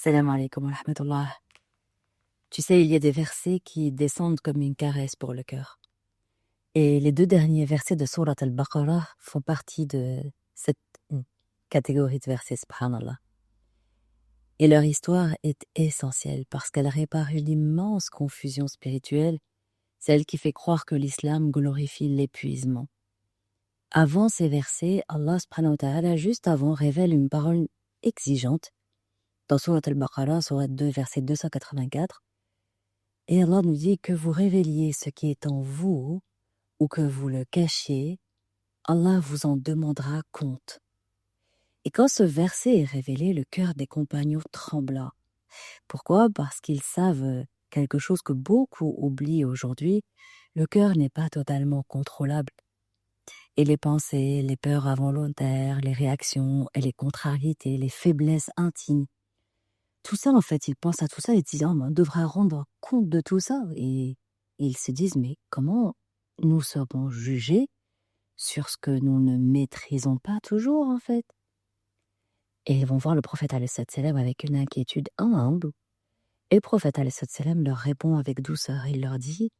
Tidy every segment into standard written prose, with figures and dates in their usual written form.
Salam alaikum wa rahmatullah. Tu sais, il y a des versets qui descendent comme une caresse pour le cœur. Et les deux derniers versets de Surat al-Baqarah font partie de cette catégorie de versets, subhanallah. Et leur histoire est essentielle parce qu'elle répare une immense confusion spirituelle, celle qui fait croire que l'islam glorifie l'épuisement. Avant ces versets, Allah subhanahu wa ta'ala, juste avant, révèle une parole exigeante dans Surat al-Baqarah, Surat 2, verset 284. Et Allah nous dit que vous révéliez ce qui est en vous ou que vous le cachiez, Allah vous en demandera compte. Et quand ce verset est révélé, le cœur des compagnons trembla. Pourquoi ? Parce qu'ils savent quelque chose que beaucoup oublient aujourd'hui, le cœur n'est pas totalement contrôlable. Et les pensées, les peurs involontaires, les réactions et les contrariétés, les faiblesses intimes, tout ça, en fait, ils pensent à tout ça et disent, on devra rendre compte de tout ça. Et ils se disent, mais comment nous serons jugés sur ce que nous ne maîtrisons pas toujours, en fait? Et ils vont voir le prophète alayhi salam avec une inquiétude humble. Et le prophète alayhi salam leur répond avec douceur. Il leur dit,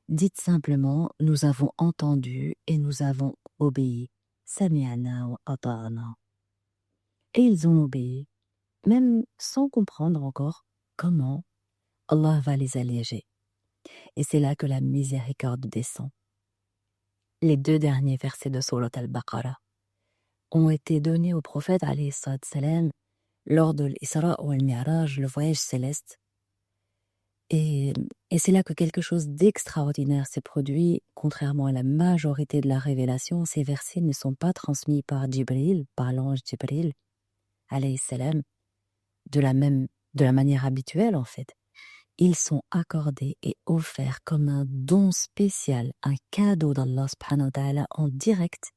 dites simplement, nous avons entendu et nous avons obéi. Sami'ana wa ata'ana. Et ils ont obéi, même sans comprendre encore comment Allah va les alléger. Et c'est là que la miséricorde descend. Les deux derniers versets de Surat al-Baqarah ont été donnés au prophète alayhi salam lors de l'Isra ou al-Mi'raj, le voyage céleste. Et c'est là que quelque chose d'extraordinaire s'est produit. Contrairement à la majorité de la révélation, ces versets ne sont pas transmis par Jibril, par l'ange Jibril, alayhi salam, de la manière habituelle en fait. Ils sont accordés et offerts comme un don spécial, un cadeau d'Allah subhanahu wa ta'ala en direct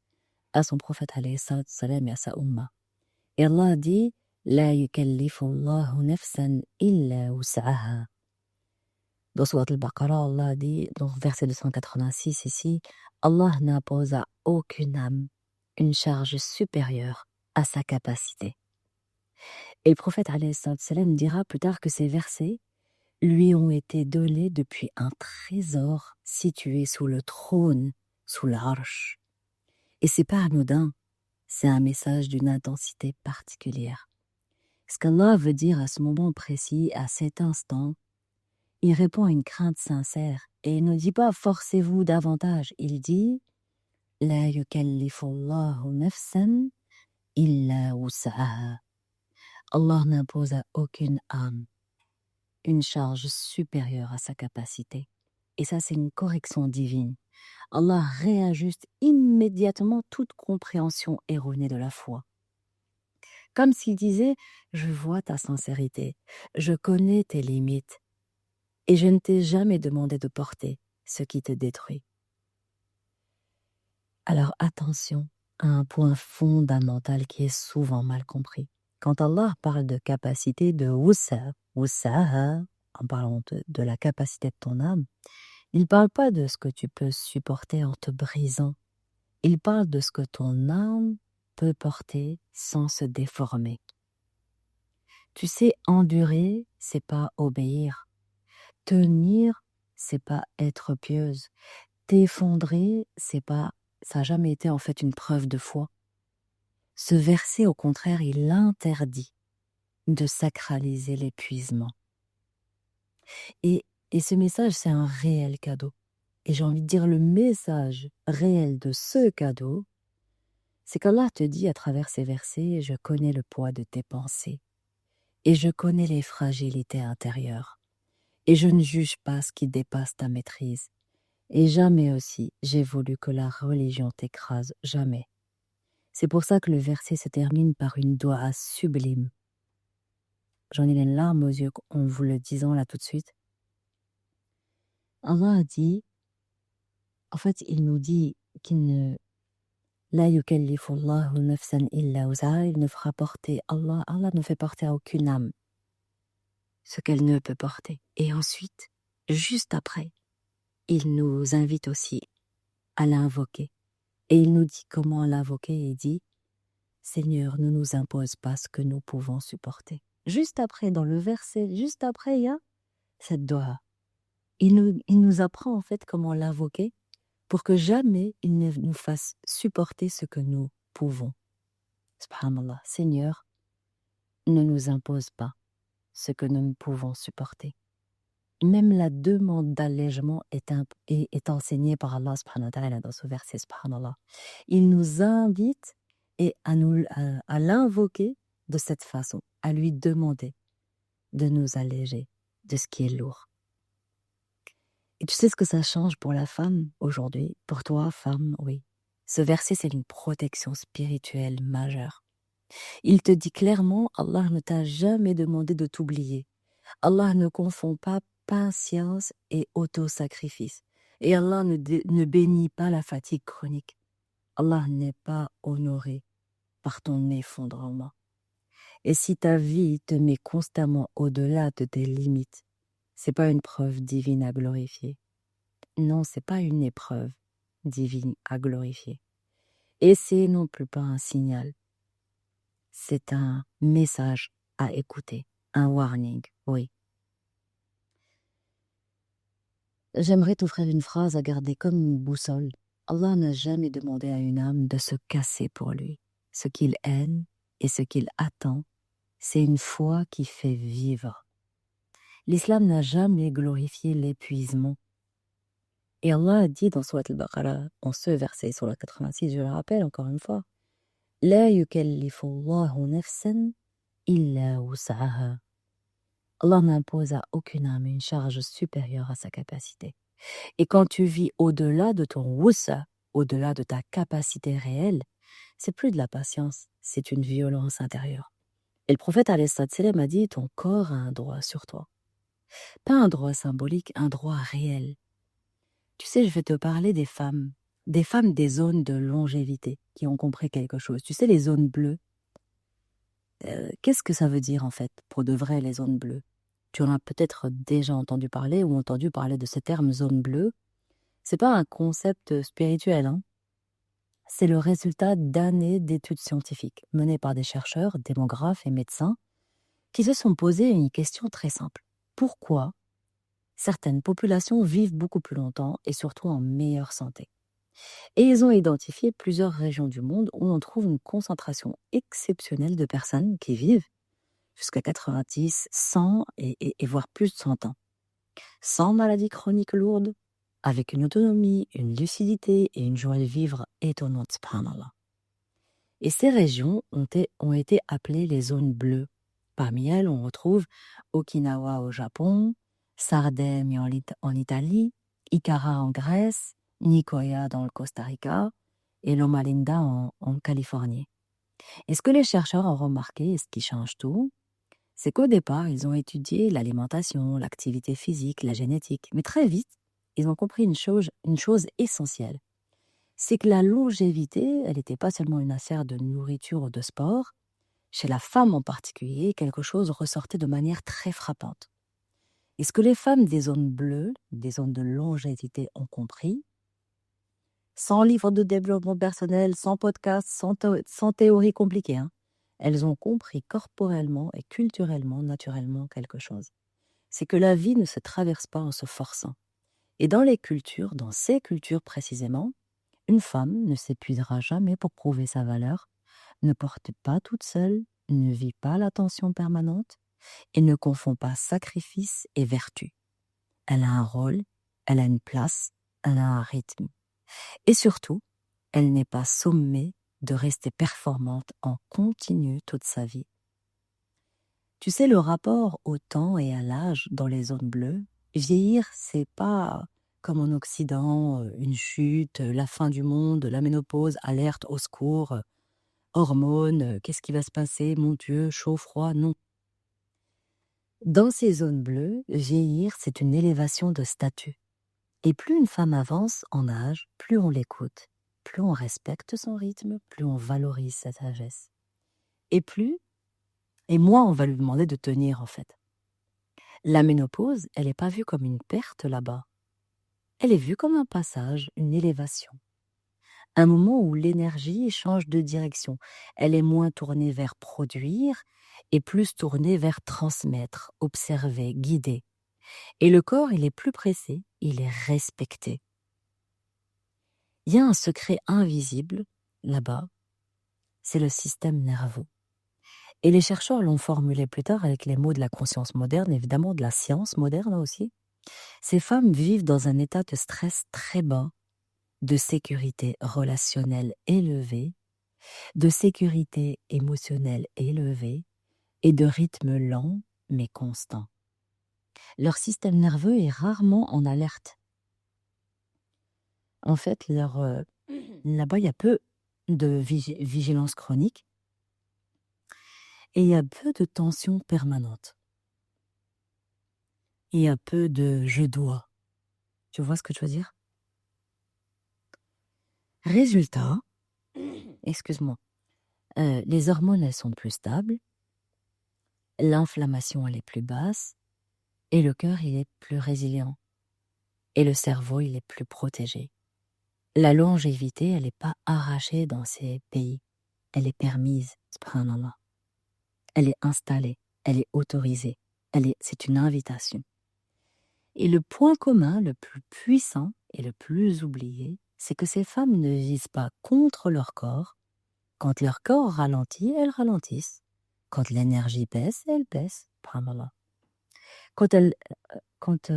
à son prophète alayhi salam et à sa umma. Et Allah dit La yukallifu Allahu nafsan illa wus'aha. Dans Surat al-Baqarah, Allah dit, dans verset 286 ici, Allah n'impose à aucune âme une charge supérieure à sa capacité. Et le prophète alayhi salam dira plus tard que ces versets lui ont été donnés depuis un trésor situé sous le trône, sous l'arche. Et c'est pas anodin, c'est un message d'une intensité particulière. Ce qu'Allah veut dire à ce moment précis, à cet instant, il répond à une crainte sincère et il ne dit pas forcez-vous davantage, il dit La yukallifu Allahu nafsan illa wus'aha. Allah n'impose à aucune âme une charge supérieure à sa capacité. Et ça, c'est une correction divine. Allah réajuste immédiatement toute compréhension erronée de la foi. Comme s'il disait, je vois ta sincérité, je connais tes limites, et je ne t'ai jamais demandé de porter ce qui te détruit. Alors attention à un point fondamental qui est souvent mal compris. Quand Allah parle de capacité de wus'aha, en parlant de la capacité de ton âme, il ne parle pas de ce que tu peux supporter en te brisant. Il parle de ce que ton âme peut porter sans se déformer. Tu sais, endurer, c'est pas obéir. Tenir, c'est pas être pieuse. T'effondrer, ça n'a jamais été en fait une preuve de foi. Ce verset, au contraire, il interdit de sacraliser l'épuisement. Et ce message, c'est un réel cadeau. Et j'ai envie de dire, le message réel de ce cadeau, c'est qu'Allah te dit à travers ces versets, je connais le poids de tes pensées et je connais les fragilités intérieures et je ne juge pas ce qui dépasse ta maîtrise. Et jamais aussi j'ai voulu que la religion t'écrase, jamais. C'est pour ça que le verset se termine par une doua sublime. J'en ai les larmes aux yeux en vous le disant là tout de suite. Allah a dit, en fait, il nous dit qu'il ne La yukallifu Allahu nafsan illa wus'aha, il ne fera porter, Allah ne fait porter à aucune âme ce qu'elle ne peut porter. Et ensuite, juste après, il nous invite aussi à l'invoquer. Et il nous dit comment l'invoquer. Il dit Seigneur, ne nous impose pas ce que nous pouvons supporter. Juste après, dans le verset, juste après, il y a cette doha. Il nous apprend en fait comment l'invoquer pour que jamais il ne nous fasse supporter ce que nous pouvons. Subhanallah, Seigneur, ne nous impose pas ce que nous ne pouvons supporter. Même la demande d'allègement est enseignée par Allah subhanahu wa ta'ala dans ce verset, subhanallah. Il nous invite à l'invoquer de cette façon, à lui demander de nous alléger de ce qui est lourd. Et tu sais ce que ça change pour la femme aujourd'hui? Pour toi, femme, oui. Ce verset, c'est une protection spirituelle majeure. Il te dit clairement, Allah ne t'a jamais demandé de t'oublier. Allah ne confond pas patience et auto-sacrifice. Et Allah ne bénit pas la fatigue chronique. Allah n'est pas honoré par ton effondrement. Et si ta vie te met constamment au-delà de tes limites, c'est pas une preuve divine à glorifier. Non, c'est pas une épreuve divine à glorifier. Et c'est non plus pas un signal. C'est un message à écouter, un warning, oui. J'aimerais t'offrir une phrase à garder comme une boussole. Allah n'a jamais demandé à une âme de se casser pour lui. Ce qu'il aime et ce qu'il attend, c'est une foi qui fait vivre. L'islam n'a jamais glorifié l'épuisement. Et Allah a dit dans Surat al-Baqarah, en ce verset sur la 86, je le rappelle encore une fois, La yukallifu Allahu nafsan illa wus'aha. Allah n'impose à aucune âme une charge supérieure à sa capacité. Et quand tu vis au-delà de ton wusa, au-delà de ta capacité réelle, c'est plus de la patience, c'est une violence intérieure. Et le prophète alayhi salam a dit, ton corps a un droit sur toi. Pas un droit symbolique, un droit réel. Tu sais, je vais te parler des femmes des zones de longévité qui ont compris quelque chose. Tu sais, les zones bleues, qu'est-ce que ça veut dire en fait, pour de vrai, les zones bleues? Tu en as peut-être déjà entendu parler ou entendu parler de ce terme zone bleue. C'est pas un concept spirituel, hein. C'est le résultat d'années d'études scientifiques menées par des chercheurs, démographes et médecins qui se sont posés une question très simple. Pourquoi certaines populations vivent beaucoup plus longtemps et surtout en meilleure santé? Et ils ont identifié plusieurs régions du monde où on trouve une concentration exceptionnelle de personnes qui vivent jusqu'à 90, 100 et voire plus de 100 ans. Sans maladies chroniques lourdes, avec une autonomie, une lucidité et une joie de vivre étonnante, subhanallah. Et ces régions ont été appelées les zones bleues. Parmi elles, on retrouve Okinawa au Japon, Sardaigne en Italie, Ikara en Grèce, Nicoya dans le Costa Rica et Loma Linda en Californie. Et ce que les chercheurs ont remarqué, et ce qui change tout, c'est qu'au départ, ils ont étudié l'alimentation, l'activité physique, la génétique. Mais très vite, ils ont compris une chose essentielle. C'est que la longévité, elle n'était pas seulement une affaire de nourriture ou de sport. Chez la femme en particulier, quelque chose ressortait de manière très frappante. Et ce que les femmes des zones bleues, des zones de longévité ont compris, sans livre de développement personnel, sans podcast, sans théorie compliquée, hein, elles ont compris corporellement et culturellement, naturellement quelque chose. C'est que la vie ne se traverse pas en se forçant. Et dans ces cultures précisément, une femme ne s'épuisera jamais pour prouver sa valeur, ne porte pas toute seule, ne vit pas la tension permanente et ne confond pas sacrifice et vertu. Elle a un rôle, elle a une place, elle a un rythme. Et surtout, elle n'est pas sommée de rester performante en continu toute sa vie. Tu sais, le rapport au temps et à l'âge dans les zones bleues, vieillir, c'est pas comme en Occident, une chute, la fin du monde, la ménopause, alerte, au secours, hormones, qu'est-ce qui va se passer, mon Dieu, chaud, froid, non. Dans ces zones bleues, vieillir, c'est une élévation de statut. Et plus une femme avance en âge, plus on l'écoute, plus on respecte son rythme, plus on valorise sa sagesse. Et moins on va lui demander de tenir en fait. La ménopause, elle n'est pas vue comme une perte là-bas. Elle est vue comme un passage, une élévation. Un moment où l'énergie change de direction. Elle est moins tournée vers produire et plus tournée vers transmettre, observer, guider. Et le corps, il est plus pressé, il est respecté. Il y a un secret invisible là-bas, c'est le système nerveux. Et les chercheurs l'ont formulé plus tard avec les mots de la conscience moderne, évidemment de la science moderne aussi. Ces femmes vivent dans un état de stress très bas, de sécurité relationnelle élevée, de sécurité émotionnelle élevée et de rythme lent mais constant. Leur système nerveux est rarement en alerte. En fait, là-bas, il y a peu de vigilance chronique et il y a peu de tension permanente. Il y a peu de je dois. Tu vois ce que je veux dire? Résultat, excuse-moi, les hormones, elles sont plus stables, l'inflammation, elle est plus basse, et le cœur, il est plus résilient, et le cerveau, il est plus protégé. La longévité, elle n'est pas arrachée dans ces pays, elle est permise, subhanallah. Elle est installée, elle est autorisée, c'est une invitation. Et le point commun le plus puissant et le plus oublié, c'est que ces femmes ne visent pas contre leur corps. Quand leur corps ralentit, elles ralentissent. Quand l'énergie baisse, elles baissent. Subhanallah. Quand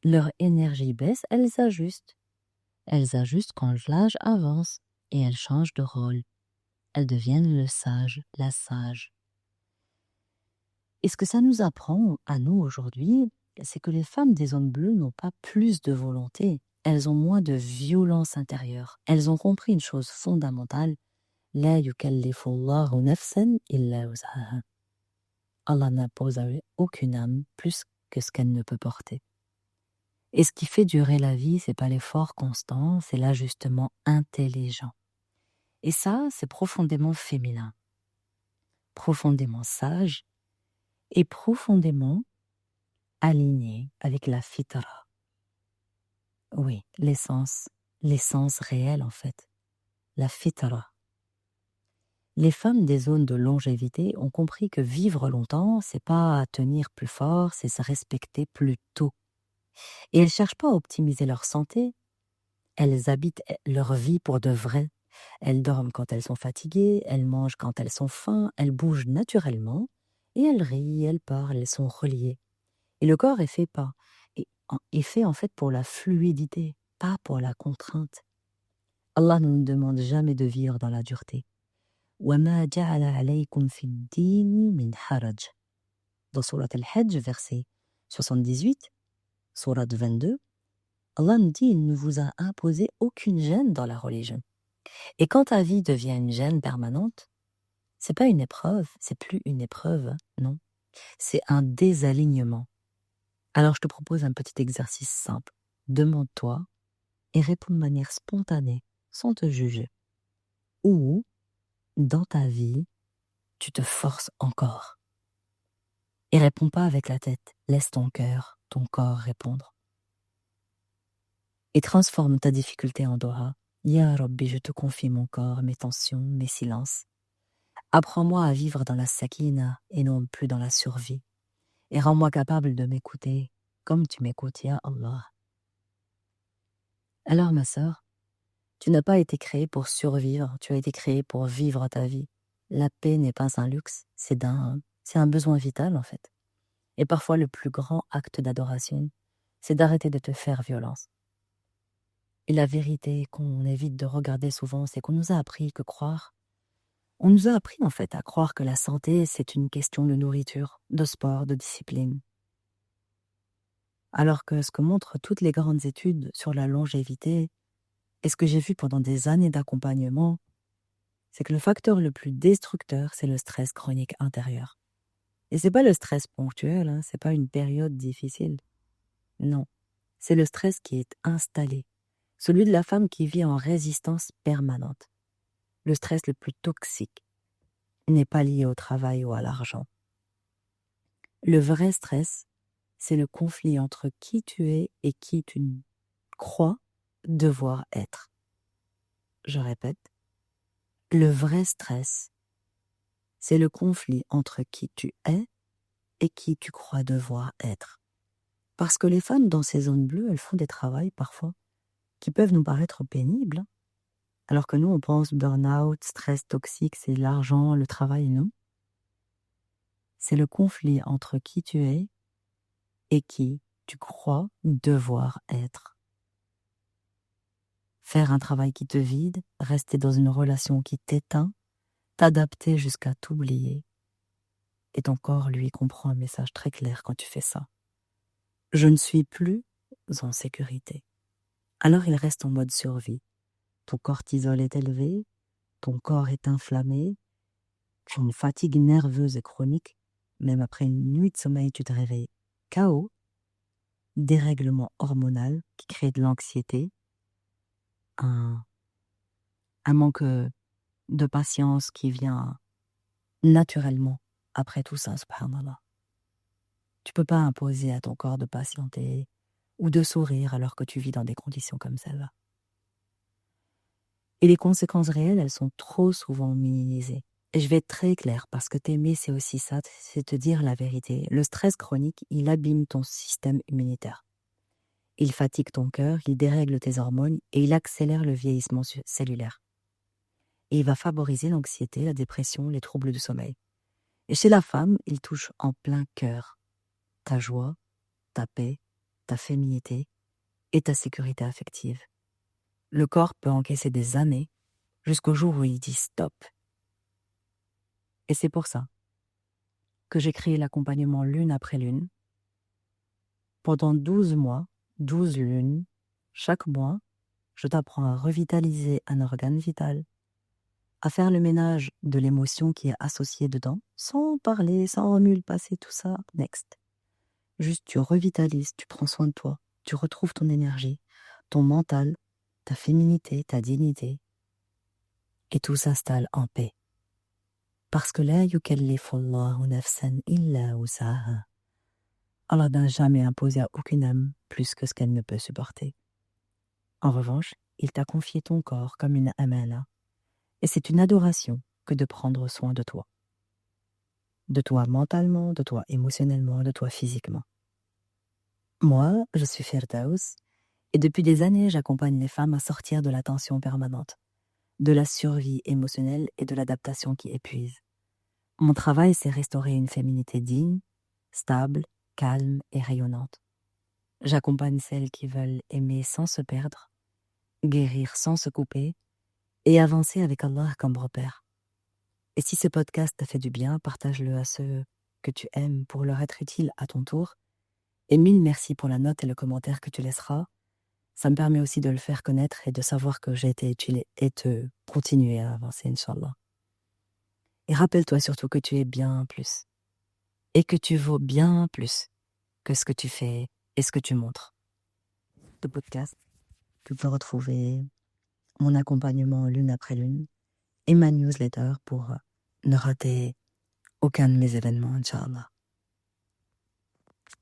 leur énergie baisse, elles ajustent. Elles ajustent quand l'âge avance et elles changent de rôle. Elles deviennent le sage, la sage. Et ce que ça nous apprend à nous aujourd'hui, c'est que les femmes des zones bleues n'ont pas plus de volonté. Elles ont moins de violence intérieure. Elles ont compris une chose fondamentale. La yukallifu Allahu nafsan illa wus'aha. Allah n'impose à aucune âme plus que ce qu'elle ne peut porter. Et ce qui fait durer la vie, c'est pas l'effort constant, c'est l'ajustement intelligent. Et ça, c'est profondément féminin, profondément sage et profondément aligné avec la fitra. Oui, l'essence réelle en fait, la fitra. Les femmes des zones de longévité ont compris que vivre longtemps, c'est pas tenir plus fort, c'est se respecter plus tôt. Et elles cherchent pas à optimiser leur santé, elles habitent leur vie pour de vrai. Elles dorment quand elles sont fatiguées, elles mangent quand elles sont faim, elles bougent naturellement, et elles rient, elles parlent, elles sont reliées. Et le corps est fait en fait pour la fluidité, pas pour la contrainte. Allah ne nous demande jamais de vivre dans la dureté. وَمَا جَعَلَ عَلَيْكُمْ فِي الدِّينِ مِنْ حَرَجٍ. Dans Surat Al-Hajj, verset 78, Surat 22, Allah nous dit, il ne vous a imposé aucune gêne dans la religion. Et quand ta vie devient une gêne permanente, c'est pas une épreuve, c'est plus une épreuve, non. C'est un désalignement. Alors je te propose un petit exercice simple. Demande-toi et réponds de manière spontanée, sans te juger. Où, dans ta vie, tu te forces encore? Et réponds pas avec la tête, laisse ton cœur, ton corps répondre. Et transforme ta difficulté en doha. Ya Rabbi, je te confie mon corps, mes tensions, mes silences. Apprends-moi à vivre dans la sakina et non plus dans la survie. Et rends-moi capable de m'écouter comme tu m'écoutes, ya Allah. Alors ma sœur, tu n'as pas été créée pour survivre, tu as été créée pour vivre ta vie. La paix n'est pas un luxe, c'est un besoin vital en fait. Et parfois le plus grand acte d'adoration, c'est d'arrêter de te faire violence. Et la vérité qu'on évite de regarder souvent, c'est qu'on nous a appris on nous a appris en fait à croire que la santé, c'est une question de nourriture, de sport, de discipline. Alors que ce que montrent toutes les grandes études sur la longévité, et ce que j'ai vu pendant des années d'accompagnement, c'est que le facteur le plus destructeur, c'est le stress chronique intérieur. Et c'est pas le stress ponctuel, c'est pas une période difficile. Non, c'est le stress qui est installé, celui de la femme qui vit en résistance permanente. Le stress le plus toxique n'est pas lié au travail ou à l'argent. Le vrai stress, c'est le conflit entre qui tu es et qui tu crois devoir être. je répète, le vrai stress, c'est le conflit entre qui tu es et qui tu crois devoir être. Parce que les femmes dans ces zones bleues, elles font des travails parfois qui peuvent nous paraître pénibles, alors que nous, on pense burn-out, stress toxique, c'est l'argent, le travail, non. C'est le conflit entre qui tu es et qui tu crois devoir être. Faire un travail qui te vide, rester dans une relation qui t'éteint, t'adapter jusqu'à t'oublier. Et ton corps, lui, comprend un message très clair quand tu fais ça. Je ne suis plus en sécurité. Alors il reste en mode survie. Ton cortisol est élevé, ton corps est inflammé, tu as une fatigue nerveuse et chronique. Même après une nuit de sommeil, tu te réveilles KO, dérèglement hormonal qui crée de l'anxiété, un manque de patience qui vient naturellement après tout ça, subhanallah. Tu peux pas imposer à ton corps de patienter ou de sourire alors que tu vis dans des conditions comme celle-là. Et les conséquences réelles, elles sont trop souvent minimisées. Et je vais être très claire, parce que t'aimer, c'est aussi ça, c'est te dire la vérité. Le stress chronique, il abîme ton système immunitaire. Il fatigue ton cœur, il dérègle tes hormones et il accélère le vieillissement cellulaire. Et il va favoriser l'anxiété, la dépression, les troubles du sommeil. Et chez la femme, il touche en plein cœur ta joie, ta paix, ta féminité et ta sécurité affective. Le corps peut encaisser des années jusqu'au jour où il dit stop. Et c'est pour ça que j'ai créé l'accompagnement lune après lune. Pendant 12 mois, 12 lunes, chaque mois, je t'apprends à revitaliser un organe vital, à faire le ménage de l'émotion qui est associée dedans, sans parler, sans remuer le passé, tout ça, next. Juste tu revitalises, tu prends soin de toi, tu retrouves ton énergie, ton mental, ta féminité, ta dignité, et tout s'installe en paix. Parce que la yukallifu Allahu nafsan illa wusaha. Allah n'a jamais imposé à aucune âme plus que ce qu'elle ne peut supporter. En revanche, il t'a confié ton corps comme une amana, et c'est une adoration que de prendre soin de toi. De toi mentalement, de toi émotionnellement, de toi physiquement. Moi, je suis Firdaus, et depuis des années, j'accompagne les femmes à sortir de la tension permanente, de la survie émotionnelle et de l'adaptation qui épuise. Mon travail, c'est restaurer une féminité digne, stable, calme et rayonnante. J'accompagne celles qui veulent aimer sans se perdre, guérir sans se couper et avancer avec Allah comme repère. Et si ce podcast t'a fait du bien, partage-le à ceux que tu aimes pour leur être utile à ton tour. Et mille merci pour la note et le commentaire que tu laisseras. Ça me permet aussi de le faire connaître et de savoir que j'ai été utile et de continuer à avancer, Inch'Allah. Et rappelle-toi surtout que tu es bien plus. Et que tu vaux bien plus que ce que tu fais et ce que tu montres. Le podcast, tu peux retrouver mon accompagnement lune après lune et ma newsletter pour ne rater aucun de mes événements, Inch'Allah.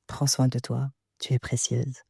Prends soin de toi, tu es précieuse.